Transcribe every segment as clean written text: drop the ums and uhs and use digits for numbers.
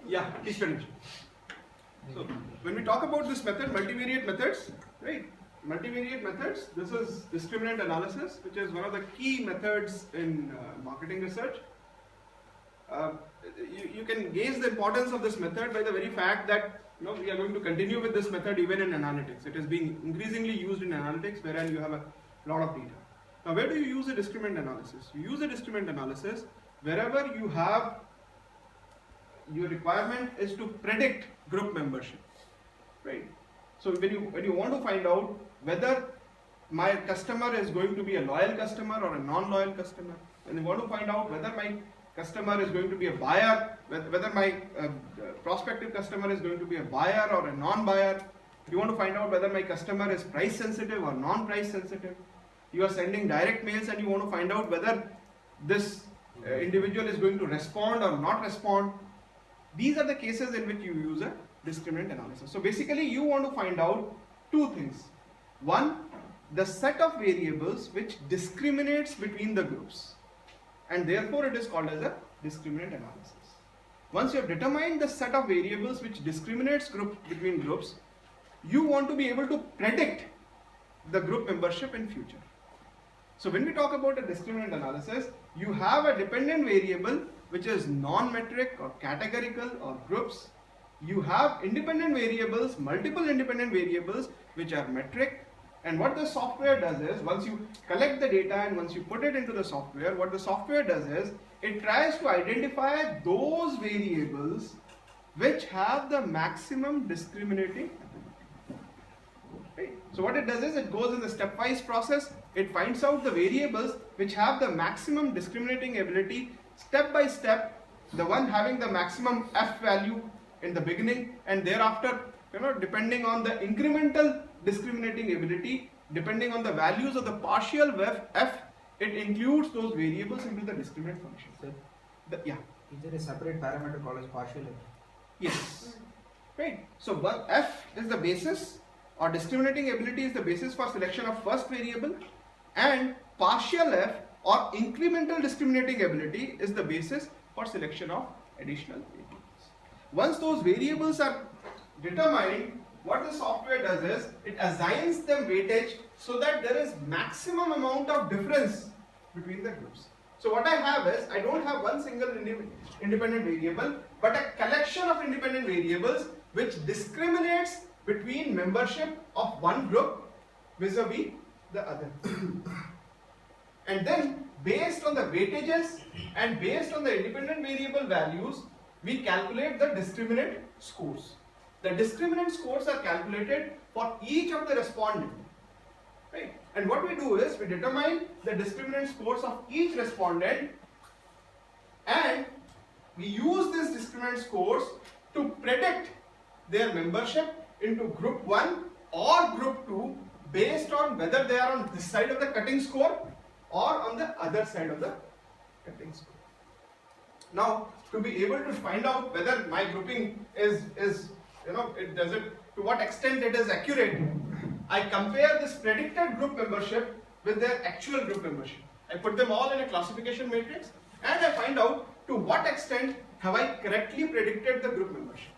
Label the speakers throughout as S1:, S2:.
S1: Yeah, please finish. So when we talk about this method, multivariate methods, right? Multivariate methods, this is discriminant analysis, which is one of the key methods in marketing research. You can gauge the importance of this method by the very fact that we are going to continue with this method even in analytics. It is being increasingly used in analytics, wherein you have a lot of data. Now, where do you use a discriminant analysis? You use a discriminant analysis wherever you have your requirement is to predict group membership, right? So when you want to find out whether my customer is going to be a loyal customer or a non-loyal customer, when you want to find out whether my customer is going to be a buyer, whether my prospective customer is going to be a buyer or a non-buyer, you want to find out whether my customer is price sensitive or non-price sensitive, you are sending direct mails and you want to find out whether this individual is going to respond or not respond. These are the cases in which you use a discriminant analysis. So basically you want to find out two things. One, the set of variables which discriminates between the groups, and therefore it is called as a discriminant analysis. Once you have determined the set of variables which discriminates between groups, you want to be able to predict the group membership in future. So when we talk about a discriminant analysis, you have a dependent variable which is non-metric or categorical or groups. You have independent variables, multiple independent variables which are metric. And what the software does is, once you collect the data and once you put it into the software, what the software does is, it tries to identify those variables which have the maximum discriminating ability. Right? So what it does is, it goes in the stepwise process, it finds out the variables which have the maximum discriminating ability, step by step, the one having the maximum F value in the beginning, and thereafter, depending on the incremental discriminating ability, depending on the values of the partial F, it includes those variables into the discriminant function.
S2: Sir,
S1: yeah.
S2: Is there a separate parameter called as partial F?
S1: Yes. Right. So F is the basis, or discriminating ability is the basis for selection of first variable, and partial F or incremental discriminating ability is the basis for selection of additional variables. Once those variables are determined, what the software does is, it assigns them weightage so that there is maximum amount of difference between the groups. So what I have is, I don't have one single independent variable, but a collection of independent variables which discriminates between membership of one group vis-a-vis the other. And then, based on the weightages and based on the independent variable values, we calculate the discriminant scores. The discriminant scores are calculated for each of the respondent. Right? And what we do is, we determine the discriminant scores of each respondent, and we use these discriminant scores to predict their membership into group 1 or group 2 based on whether they are on this side of the cutting score or on the other side of the cutting score. Now, to be able to find out whether my grouping is to what extent it is accurate, I compare this predicted group membership with their actual group membership. I put them all in a classification matrix and I find out to what extent have I correctly predicted the group membership.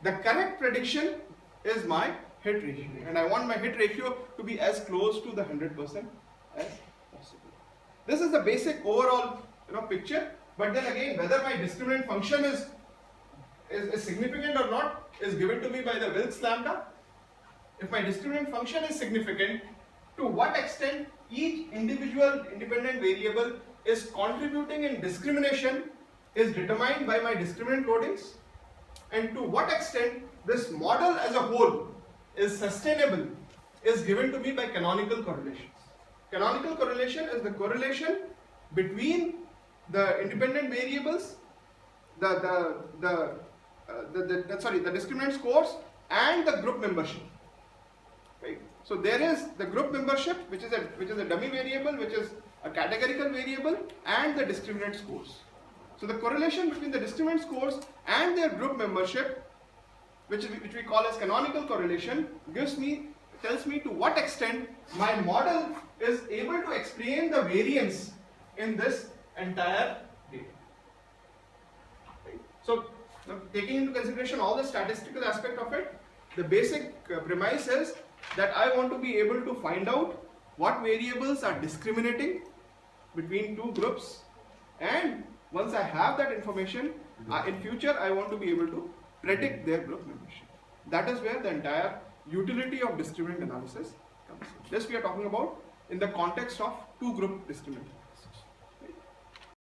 S1: The correct prediction is my hit ratio, and I want my hit ratio to be as close to the 100% as possible. This is the basic overall picture, but then again, whether my discriminant function is significant or not is given to me by the Wilks lambda. If my discriminant function is significant, to what extent each individual independent variable is contributing in discrimination is determined by my discriminant codings, and to what extent this model as a whole is sustainable is given to me by canonical correlations. Canonical correlation is the correlation between the independent variables, the discriminant scores and the group membership. Right? So there is the group membership, which is a dummy variable, which is a categorical variable, and the discriminant scores. So the correlation between the discriminant scores and their group membership, which we call as canonical correlation, tells me to what extent my model is able to explain the variance in this entire data. Right? So Now, taking into consideration all the statistical aspect of it, the basic premise is that I want to be able to find out what variables are discriminating between two groups, and once I have that information, in future I want to be able to predict their group membership. That is where the entire utility of discriminant analysis comes in. This we are talking about in the context of two group discriminant.